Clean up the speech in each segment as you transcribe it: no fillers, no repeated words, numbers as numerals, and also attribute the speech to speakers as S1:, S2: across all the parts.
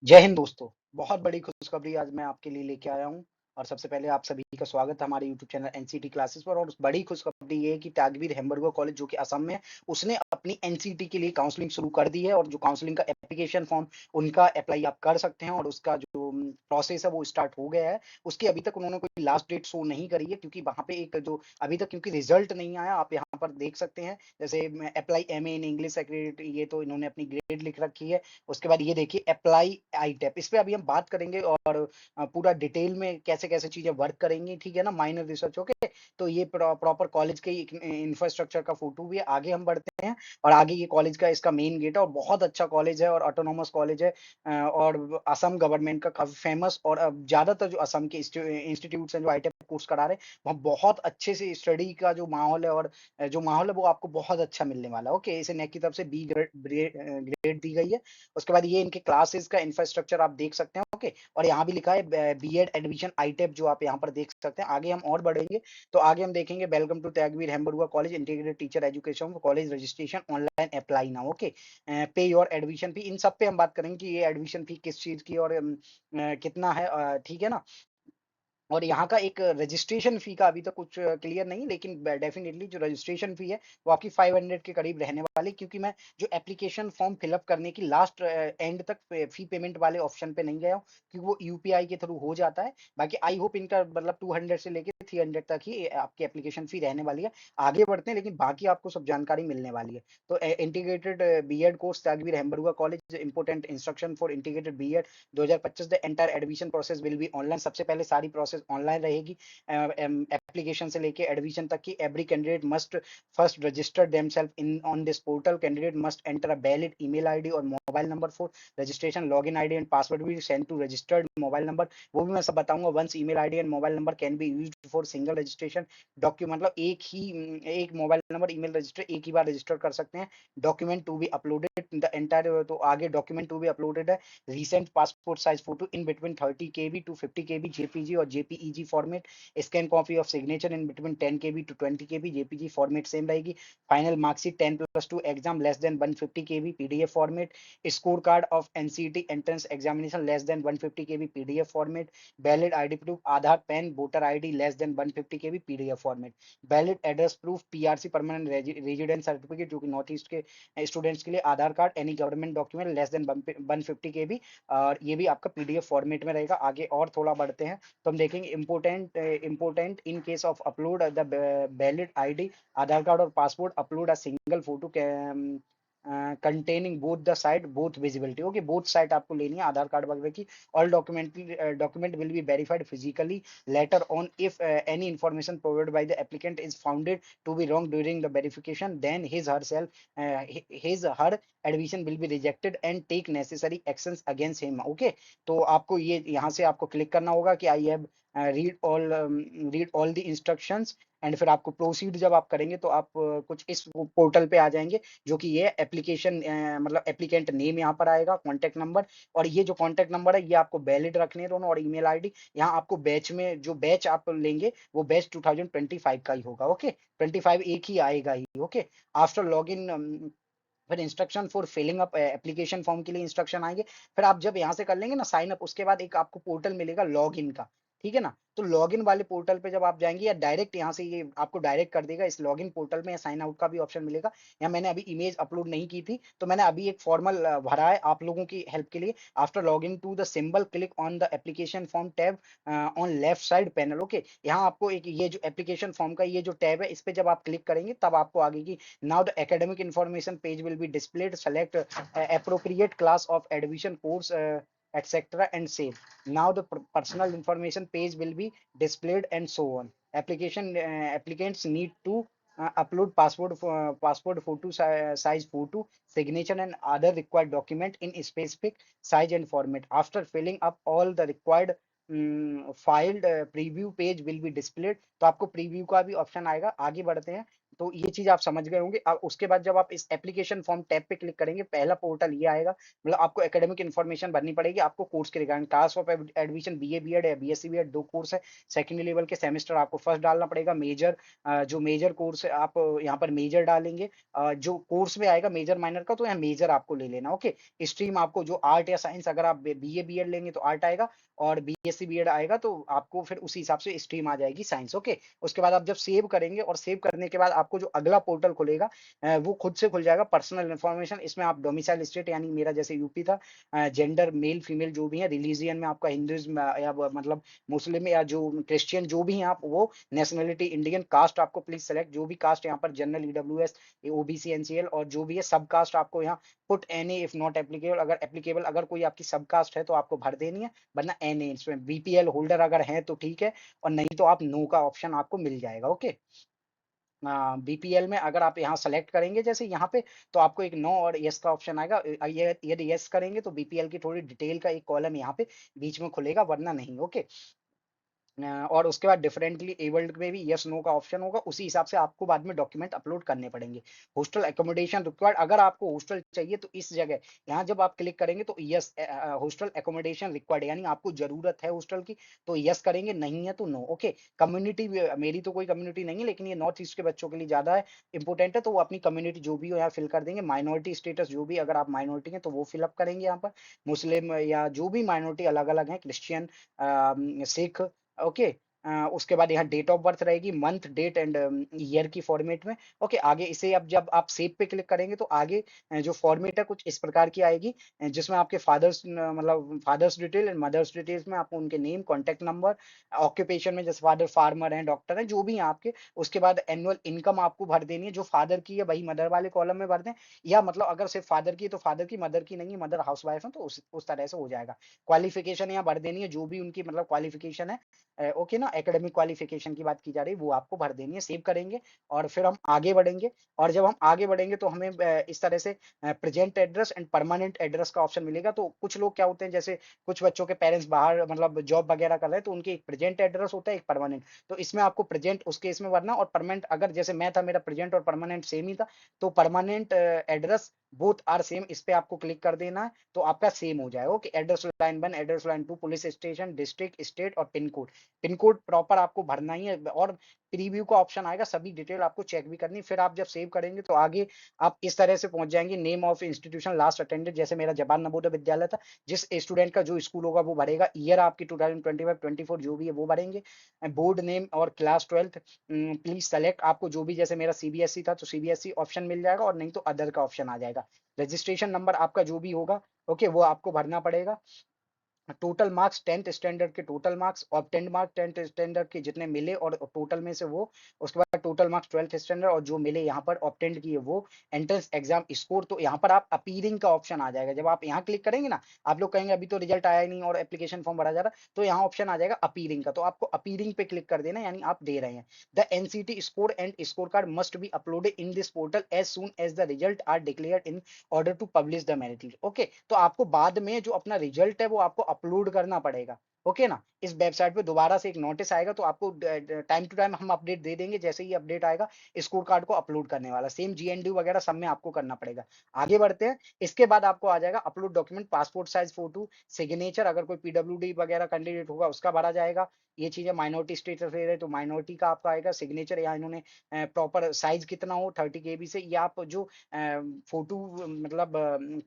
S1: जय हिंद दोस्तों, बहुत बड़ी खुशखबरी आज मैं आपके लिए लेके आया हूँ और सबसे पहले आप सभी का स्वागत है हमारे यूट्यूब चैनल एनसीटी क्लासेस पर। और उस बड़ी खुशखबरी ये है कि त्यागवीर हेम्बरगर कॉलेज जो कि असम में है, उसने अपनी एनसीटी के लिए काउंसलिंग शुरू कर दी है और जो काउंसलिंग का एप्लीकेशन फॉर्म उनका अप्लाई आप कर सकते हैं और उसका जो प्रोसेस है वो स्टार्ट हो गया है। उसकी अभी तक उन्होंने कोई लास्ट डेट शो नहीं करी है क्योंकि वहाँ पे एक जो अभी तक क्योंकि रिजल्ट नहीं आया, आप यहाँ पर देख सकते हैं जैसे apply MA in English secretary, ये तो इन्होंने अपनी ग्रेड लिख रखी है। उसके बाद ये देखिए अप्लाई आईटेप, इस पे अभी हम बात करेंगे और पूरा डिटेल में कैसे कैसे चीजें वर्क करेंगी, ठीक है ना, माइनर रिसर्च। ओके, तो ये प्रॉपर कॉलेज के इंफ्रास्ट्रक्चर का फोटो भी है। आगे हम बढ़ते हैं और आगे ये कॉलेज का इसका मेन गेट है और बहुत अच्छा कॉलेज है और ऑटोनॉमस कॉलेज है। और असम गवर्नमेंट का काफी फेमस और ज्यादातर जो असम के इंस्टीट्यूट हैं जो आईटेप कोर्स करा रहे हैं, वहाँ बहुत अच्छे से स्टडी का जो माहौल है और जो माहौल है वो आपको बहुत अच्छा मिलने वाला है। ओके, इसे नेक की तरफ से बी ग्रेड दी गई है। उसके बाद ये इनके क्लासेस का इंफ्रास्ट्रक्चर आप देख सकते हैं। ओके, और यहाँ भी लिखा है बीएड एडमिशन आईटेप, जो आप यहाँ पर देख सकते हैं। आगे हम और बढ़ेंगे तो आगे हम देखेंगे welcome to Tyagvir Hembargar college integrated teacher education college registration online apply now. Okay, pay your admission fee, इन सब पे हम बात करेंगे कि ये एडमिशन फी किस चीज की और कितना है, ठीक है ना। और यहाँ का एक रजिस्ट्रेशन फी का अभी तक कुछ क्लियर नहीं, लेकिन डेफिनेटली जो रजिस्ट्रेशन फी है वो आपकी 500 के करीब रहने वाली, क्योंकि मैं जो एप्लीकेशन फॉर्म फिलअप करने की लास्ट एंड तक फी पेमेंट वाले ऑप्शन पे नहीं गया हूँ क्योंकि वो यूपीआई के थ्रू हो जाता है। बाकी आई होप इनका मतलब 200 से लेके 300 तक ही आपकी एप्लीकेशन फी रहने वाली है। आगे बढ़ते हैं, लेकिन बाकी आपको सब जानकारी मिलने वाली है। तो integrated BEd course Tyagvir Hembargar college important instruction for integrated BEd 2025, the entire admission process will be online. सबसे पहले सारी प्रोसेस ऑनलाइन रहेगी, एप्लीकेशन से लेके एडमिशन तक की। Every candidate must first register themselves in on this portal. Candidate must enter a valid email ID और mobile number for registration. Login ID and password भी send to registered mobile number, वो भी मैं सब बताऊंगा। Once email ID and mobile number can be used for single registration document, मतलब एक mobile number email register एक ही बार रजिस्टर कर सकते हैं। Document to be uploaded the entire, तो आगे डॉक्यूमेंट टू बी अपलोडेड है। Recent passport size photo in between 30 KB to 50 KB JPG or JPEG format. Scan copy of signature in between 10 KB to 20 KB JPG format same रहेगी. Final marksheet 10+2 exam less than 150 KB PDF format. Scorecard of NCT entrance examination less than 150 KB PDF format. Valid ID proof Aadhaar PAN voter ID less than 150 KB PDF format. Valid address proof PRC permanent residence certificate जो कि north east के students के लिए Aadhaar card, any government document less than 150 K B, और ये भी आपका PDF format में रहेगा। आगे और थोड़ा बढ़ते हैं तो हम देखेंगे important in case of upload the valid ID Aadhaar card और passport, upload a single photo containing both the side both visibility. Okay, both side आपको लेनी है आधार कार्ड वगैरह की। All document will be verified physically later on if any information provided by the applicant is founded to be wrong during the verification, then his her admission will be rejected and take necessary actions against him. Okay, तो आपको ये यहाँ से आपको click करना होगा कि I have read all the instructions and फिर आपको प्रोसीड जब आप करेंगे तो आप कुछ इस पोर्टल पे आ जाएंगे, जो कि ये एप्लीकेशन मतलब एप्लीकेंट नेम यहाँ पर आएगा, कॉन्टेक्ट नंबर, और ये जो कॉन्टेक्ट नंबर है ये आपको वैलिड रखने दोनों, और ईमेल आईडी। यहाँ आपको बैच में जो बैच आप लेंगे वो बैच 2025 का ही होगा। ओके, 25 एक ही आएगा ही। ओके, आफ्टर लॉग इन फिर instruction for filling up application form के लिए इंस्ट्रक्शन आएंगे। फिर आप जब यहाँ से कर लेंगे ना साइन अप, उसके बाद एक आपको पोर्टल मिलेगा लॉग इन का, ठीक है ना। तो लॉग इन वाले पोर्टल पे जब आप जाएंगे या डायरेक्ट यहाँ से ये आपको डायरेक्ट कर देगा इस लॉग इन पोर्टल में, या साइन आउट का भी ऑप्शन मिलेगा। यहाँ मैंने अभी इमेज अपलोड नहीं की थी तो मैंने अभी एक फॉर्मल भरा है आप लोगों की हेल्प के लिए। After log in to the symbol click on the application form tab on left side panel. Okay, यहाँ आपको एक ये जो एप्लीकेशन फॉर्म का ये जो टैब है इस पे जब आप क्लिक करेंगे तब आपको आगे की now the academic information page will be displayed. Select appropriate class of admission course, etc. and save. Now the personal information page will be displayed and so on. Applicants need to upload passport photo size photo, signature and other required document in specific size and format. After filling up all the required filed preview page will be displayed, तो आपको preview का भी option आएगा। आगे बढ़ते हैं, तो ये चीज़ आप समझ गए होंगे। उसके बाद जब आप इस एप्लीकेशन फॉर्म टैब पे क्लिक करेंगे, पहला पोर्टल ये आएगा। मतलब आपको एकेडमिक इन्फॉर्मेशन भरनी पड़ेगी, आपको कोर्स के regarding class of admission BA BEd या बीएससी बीएड 2 कोर्स है। सेकेंडरी लेवल के सेमेस्टर आपको फर्स्ट डालना पड़ेगा। मेजर जो मेजर कोर्स है आप यहाँ पर मेजर डालेंगे। जो कोर्स में आएगा मेजर माइनर का, तो यहाँ मेजर आपको ले लेना, ओके। स्ट्रीम आपको जो आर्ट या साइंस, अगर आप बीए बीएड लेंगे तो आर्ट आएगा, और बीएससी बीएड आएगा तो आपको फिर उसी हिसाब से स्ट्रीम आ जाएगी साइंस, ओके। उसके बाद आप जब सेव करेंगे, और सेव करने के बाद आपको जो अगला पोर्टल खुलेगा वो खुद से खुल जाएगा। पर्सनल इन्फॉर्मेशन, इसमें आप डोमिसाइल स्टेट यानी मेरा जैसे यूपी था, जेंडर मेल फीमेल जो भी है, रिलीजियन में आपका हिंदुइज्म या मतलब मुस्लिम या जो क्रिश्चियन जो भी हैं आप वो, नेशनलिटी इंडियन, कास्ट आपको प्लीज सेलेक्ट जो भी कास्ट यहाँ पर जनरल ईडब्ल्यूएस ओबीसी एनसीएल और जो भी है सब कास्ट आपको यहाँ put any if not applicable, अगर एप्लीकेबल अगर कोई आपकी सब कास्ट है तो आपको भर देनी है, वरना एनी। इसमें बीपीएल होल्डर अगर है तो ठीक है, और नहीं तो आप नो का ऑप्शन आपको मिल जाएगा, ओके। बीपीएल में अगर आप यहाँ सेलेक्ट करेंगे जैसे यहाँ पे, तो आपको एक नो और यस का ऑप्शन आएगा। ये यदि यस करेंगे तो बीपीएल की थोड़ी डिटेल का एक कॉलम यहाँ पे बीच में खुलेगा, वरना नहीं, ओके। और उसके बाद डिफरेंटली एबल्ड में भी यस नो का ऑप्शन होगा, उसी हिसाब से आपको बाद में डॉक्यूमेंट अपलोड करने पड़ेंगे। हॉस्टल एकोमोडेशन रिक्वायर्ड, अगर आपको हॉस्टल चाहिए तो इस जगह यहाँ जब आप क्लिक करेंगे तो यस हॉस्टल एकोमोडेशन रिक्वायर्ड, यानी आपको जरूरत है हॉस्टल की तो यस करेंगे, नहीं है तो नो, ओके। कम्युनिटी, मेरी तो कोई कम्युनिटी नहीं है, लेकिन ये नॉर्थ ईस्ट के बच्चों के लिए ज्यादा है इंपॉर्टेंट है, तो वो अपनी कम्युनिटी जो भी हो यहाँ फिल कर देंगे। माइनॉरिटी स्टेटस जो भी, अगर आप माइनॉरिटी हैं तो वो फिलअप करेंगे यहाँ पर। मुस्लिम या जो भी माइनॉरिटी अलग अलग है, क्रिश्चियन, सिख, ओके। उसके बाद यहाँ डेट ऑफ बर्थ रहेगी, मंथ डेट एंड ईयर की फॉर्मेट में, ओके। आगे इसे अब जब आप सेव पे क्लिक करेंगे तो आगे जो फॉर्मेट है कुछ इस प्रकार की आएगी, जिसमें आपके फादर्स मतलब father's detail and mother's details में आपको उनके नेम, कॉन्टेक्ट नंबर, ऑक्यूपेशन में जैसे फादर फार्मर हैं, डॉक्टर हैं, जो भी हैं आपके। उसके बाद एनुअल इनकम आपको भर देनी है, जो फादर की है वही मदर वाले कॉलम में भर दें, या मतलब अगर सिर्फ फादर की है तो फादर की, मदर की नहीं है, मदर हाउस वाइफ है तो उस तरह से हो जाएगा। क्वालिफिकेशन यहाँ भर देनी है, जो भी उनकी मतलब क्वालिफिकेशन है, ओके ना, एकेडमिक क्वालिफिकेशन की बात की जा रही है, वो आपको भर देनी है। सेव करेंगे और फिर हम आगे बढ़ेंगे, और जब हम आगे बढ़ेंगे तो हमें इस तरह से present address and permanent address का ऑप्शन मिलेगा। तो कुछ लोग क्या होते हैं, जैसे कुछ बच्चों के पेरेंट्स बाहर मतलब जॉब वगैरह कर रहे हैं, तो उनके एक प्रेजेंट एड्रेस होता है, एक परमानेंट। तो इसमें आपको प्रेजेंट उस केस में भरना, और परमानेंट अगर जैसे मैं था, मेरा प्रेजेंट और परमानेंट सेम ही था, तो permanent address both are same, इस पे आपको क्लिक कर देना है तो आपका सेम हो जाएगा, okay. Address line 1, address line 2, police station, district, state और pin code. Pin code proper आपको भरना ही है, और प्रीव्यू का ऑप्शन आएगा, सभी डिटेल आपको चेक भी करनी। फिर आप जब सेव करेंगे तो आगे आप इस तरह से पहुंच जाएंगे। Name of institution last attended, जैसे मेरा जवाहर नवोदय विद्यालय था, जिस स्टूडेंट का जो स्कूल होगा वो भरेगा। ईयर आपकी 2025-24 जो भी है वो भरेंगे। बोर्ड नेम और क्लास 12th प्लीज सेलेक्ट, आपको जो भी, जैसे मेरा सीबीएसई था तो सीबीएसई ऑप्शन मिल जाएगा, और नहीं तो अदर का ऑप्शन आ जाएगा। रजिस्ट्रेशन नंबर आपका जो भी होगा, ओके, वो आपको भरना पड़ेगा। टोटल मार्क्स 10th स्टैंडर्ड के टोटल मार्क्स, और 10 मार्क्स 10th स्टैंडर्ड के जितने मिले और टोटल में से वो। उसके बाद टोटल मार्क्स 12th स्टैंडर्ड और जो मिले यहाँ पर ऑब्टेंड किए वो। एंट्रेंस एग्जाम स्कोर, तो यहाँ पर आप अपीयरिंग का ऑप्शन आ जाएगा। जब आप यहाँ क्लिक करेंगे ना, आप लोग कहेंगे अभी तो रिजल्ट आया ही नहीं और एप्लीकेशन फॉर्म भरा जा रहा, तो यहाँ ऑप्शन आ जाएगा अपीयरिंग का, तो आपको अपीयरिंग पे क्लिक कर देना, यानी आप दे रहे हैं। The NCT score and score card must be uploaded in this portal as soon as the result are declared in order to publish the merit list, okay. तो आपको बाद में जो अपना रिजल्ट है वो आपको अपलोड करना पड़ेगा, ओके ना। इस वेबसाइट पे दोबारा से एक नोटिस आएगा, तो आपको टाइम टू टाइम हम अपडेट दे देंगे, जैसे ही अपडेट आएगा स्कोर कार्ड को अपलोड करने वाला। सेम जीएनडीयू वगैरह सब में आपको करना पड़ेगा। आगे बढ़ते हैं। इसके बाद आपको आ जाएगा upload document, passport size photo, signature, अगर कोई पीडब्ल्यूडी वगैरह कैंडिडेट होगा उसका भरा जाएगा। ये चीजें माइनॉरिटी स्टेटस ले रहे तो माइनॉरिटी का आपका आएगा। सिग्नेचर यहाँ इन्होंने प्रॉपर साइज कितना हो 30 केबी से, या आप जो फोटो मतलब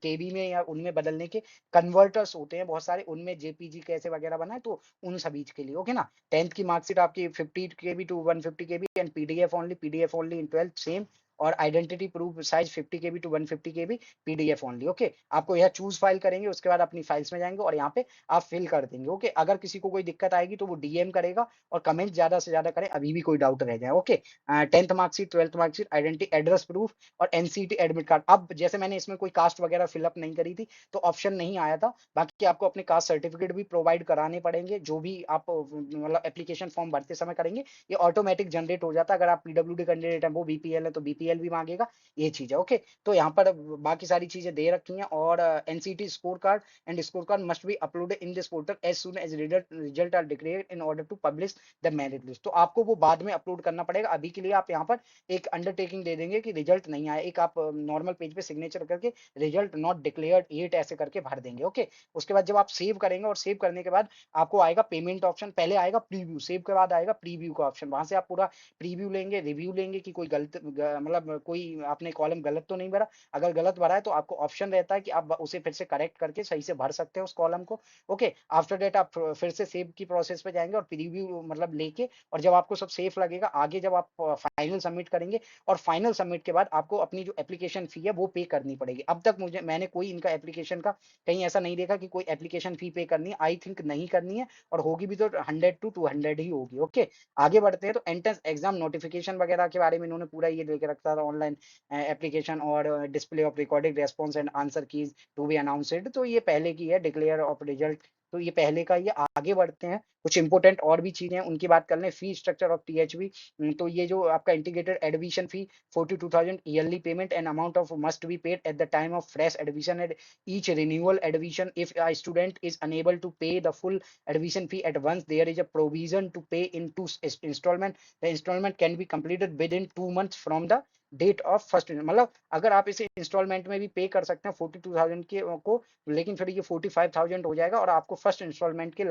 S1: केबी में या उनमें बदलने के कन्वर्टर्स होते हैं बहुत सारे, उनमें जेपीजी कैसे वगैरह बनाए, तो उन सभी के लिए, ओके ना। 10th की मार्कशीट आपकी 50 KB to 150 KB and PDF only in 12th same. और identity proof size 50 KB to 150 KB PDF only, okay. आपको यह चूज फाइल करेंगे, उसके बाद अपनी फाइल्स में जाएंगे और यहाँ पे आप फिल कर देंगे, ओके। अगर किसी को कोई दिक्कत आएगी तो वो डीएम करेगा, और कमेंट ज्यादा से ज्यादा करें, अभी भी कोई डाउट रह जाए, okay. 10th marksheet, 12th marksheet, identity address proof और एनसीटी एडमिट कार्ड। अब जैसे मैंने इसमें कोई कास्ट वगैरह फिलअप नहीं करी थी तो ऑप्शन नहीं आया था, बाकी आपको अपने कास्ट सर्टिफिकेट भी प्रोवाइड कराने पड़ेंगे, जो भी आप मतलब एप्लीकेशन फॉर्म भरते समय करेंगे, ये ऑटोमेटिक जनरेट हो जाता है। अगर आप पीडब्ल्यूडी कैंडिडेट है, वो बीपीएल है तो बीपीएल टीएल भी मांगेगा, ये चीज़ है। ओके, तो यहाँ पर बाकी सारी चीज़ें दे रखी हैं और NCT score card and score card must be uploaded in this portal as soon as result are declared in order to publish the merit list. तो आपको वो बाद में अपलोड करना पड़ेगा। अभी के लिए आप यहाँ पर एक अंडरटेकिंग दे देंगे कि रिजल्ट नहीं आया, एक आप नॉर्मल पेज पे सिग्नेचर करके रिजल्ट नॉट डिक्लेयर्ड एट ऐसे करके भर देंगे। ओके, उसके बाद जब आप सेव करेंगे और सेव करने के बाद आपको आएगा पेमेंट ऑप्शन, पहले आएगा प्रीव्यू, सेव के बाद आएगा प्रीव्यू का ऑप्शन। वहां से आप पूरा प्रीव्यू लेंगे, रिव्यू लेंगे कि कोई गलत मतलब कोई आपने कॉलम गलत तो नहीं भरा। अगर गलत भरा है तो आपको ऑप्शन रहता है कि आप उसे फिर से करेक्ट करके सही से भर सकते हैं उस कॉलम को। ओके, आफ्टर दैट आप फिर से सेव की प्रोसेस पे जाएंगे और प्रीव्यू मतलब लेके, और जब आपको सब सेफ लगेगा आगे जब आप फाइनल सबमिट करेंगे, और फाइनल सबमिट के बाद आपको अपनी जो एप्लीकेशन फी है वो पे करनी पड़ेगी। अब तक मैंने कोई इनका एप्लीकेशन का कहीं ऐसा नहीं देखा कि कोई एप्लीकेशन फी पे करनी है। आई थिंक नहीं करनी है, और होगी भी तो 100 to 200 ही होगी। ओके, आगे बढ़ते हैं। तो एंट्रेंस एग्जाम नोटिफिकेशन वगैरह के बारे में इन्होंने पूरा ये लेके रखा था, ऑनलाइन एप्लीकेशन और display of recorded response and answer keys to be announced. तो ये पहले की है, डिक्लेयर ऑफ रिजल्ट, तो ये पहले का ही है। आगे बढ़ते हैं, कुछ इंपॉर्टेंट और भी चीजें हैं उनकी बात कर लें। फी स्ट्रक्चर ऑफ टीएचबी, तो ये जो आपका integrated admission fee 42,000 yearly payment and amount of must be paid at the time of fresh admission eight each renewal admission. If a student is unable to pay the full admission fee at once, there is a provision to pay in two installment. The installment can be completed within 2 months from the date of first. मतलब अगर आप इसे instalment में भी पे कर सकते हैं 42,000 के को, लेकिन फिर ये 45,000 हो जाएगा और आपको फर्स्ट इंस्टॉलमेंट के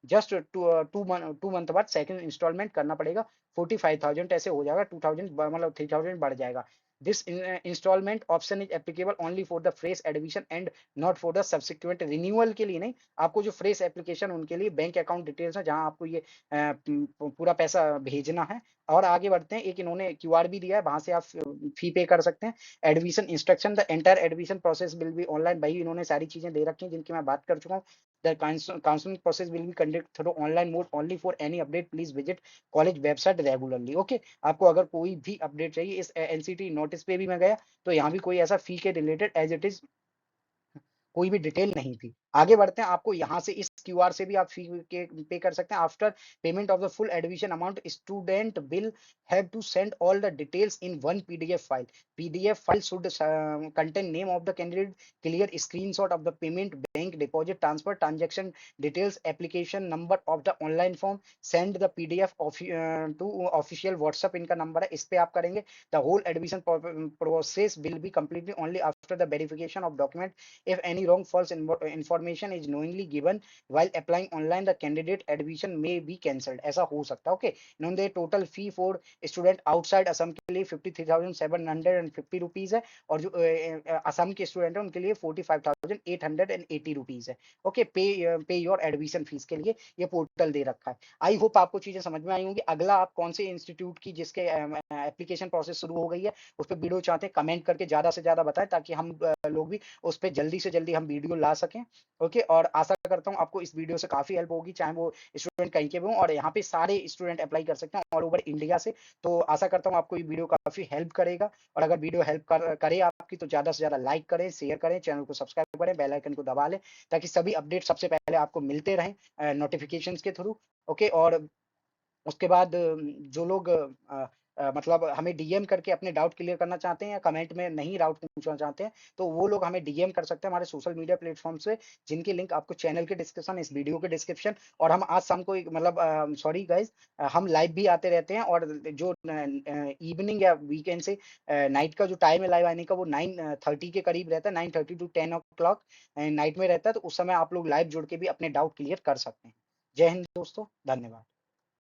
S1: जस्ट टू मंथ बाद सेकंड इंस्टॉलमेंट करना पड़ेगा। 45,000 ऐसे हो जाएगा, 2,000 मतलब 3,000 बढ़ जाएगा। This installment option is applicable only for the fresh admission and not for the subsequent renewal। के लिए नहीं, आपको जो फ्रेश एप्लीकेशन उनके लिए बैंक अकाउंट डिटेल्स है जहां आपको ये पूरा पैसा भेजना है। और आगे बढ़ते हैं, एक इन्होंने क्यूआर भी दिया है, वहां से आप फी पे कर सकते हैं। Admission instruction, the entire admission process will be online. भाई इन्होंने सारी चीजें दे रखी हैं जिनकी मैं बात कर चुका हूँ। The counselling process will B conduct through online mode only. For any update please visit college website regularly. Okay, आपको अगर कोई भी अपडेट चाहिए, इस एनसीटी नोटिस पे भी मैं गया तो यहाँ भी कोई ऐसा फी के रिलेटेड एज इट इज कोई भी डिटेल नहीं थी। आगे बढ़ते हैं, आपको यहाँ से इस क्यूआर से भी आप फी के पे कर सकते हैं। After payment of the full admission amount, student will have to send all the details in one PDF file. PDF file should contain name of the candidate, clear screenshot of the payment, bank deposit transfer transaction details, application number of the online form, send the PDF to official WhatsApp इनका number है, इस पे आप करेंगे। The whole admission process will be completely only after the verification of document. If any wrong false information is knowingly given while applying online, the candidate admission may be cancelled। ऐसा हो सकता है। Okay, इन्होंने total fee for student outside Assam के लिए 53,750 rupees है, और जो असम के स्टूडेंट है उनके लिए 45,880 रुपीज है। Okay, pay your admission fees के लिए ये पोर्टल दे रखा है। आई होप आपको चीजें समझ में आई होंगी। अगला आप कौन से इंस्टीट्यूट की जिसके एप्लीकेशन प्रोसेस शुरू हो गई है उस पर वीडियो चाहते हैं, कमेंट करके ज्यादा से ज्यादा बताएं ताकि हम लोग भी उस पर जल्दी से जल्दी हम वीडियो ला सकें। ओके, और आशा करता हूं आपको इस वीडियो से काफी हेल्प होगी, चाहे वो स्टूडेंट कहीं के भी हों, और यहाँ पे सारे स्टूडेंट अप्लाई कर सकते हैं ऑल ओवर इंडिया से। तो आशा करता हूं आपको ये वीडियो काफी हेल्प करेगा, और अगर वीडियो हेल्प करे आपकी तो ज्यादा से ज्यादा लाइक करें, शेयर करें, चैनल को सब्सक्राइब करें, बेल आइकन को दबा लें ताकि सभी अपडेट सबसे पहले आपको मिलते रहें नोटिफिकेशन के थ्रू। ओके, और उसके बाद जो लोग मतलब हमें डीएम करके अपने डाउट क्लियर करना चाहते हैं या कमेंट में नहीं डाउट पूछना चाहते हैं, तो वो लोग हमें डीएम कर सकते हैं हमारे सोशल मीडिया प्लेटफॉर्म से, जिनकी लिंक आपको चैनल के डिस्क्रिप्शन, इस वीडियो के डिस्क्रिप्शन। और हम आज शाम को मतलब सॉरी गाइज, हम लाइव भी आते रहते हैं, और जो इवनिंग या वीकेंड से नाइट का जो टाइम है लाइव आने का वो 9:30 के करीब रहता है, 9:30 to 10 o'clock नाइट में रहता है। तो उस समय आप लोग लाइव जुड़ के भी अपने डाउट क्लियर कर सकते हैं। जय हिंद दोस्तों, धन्यवाद।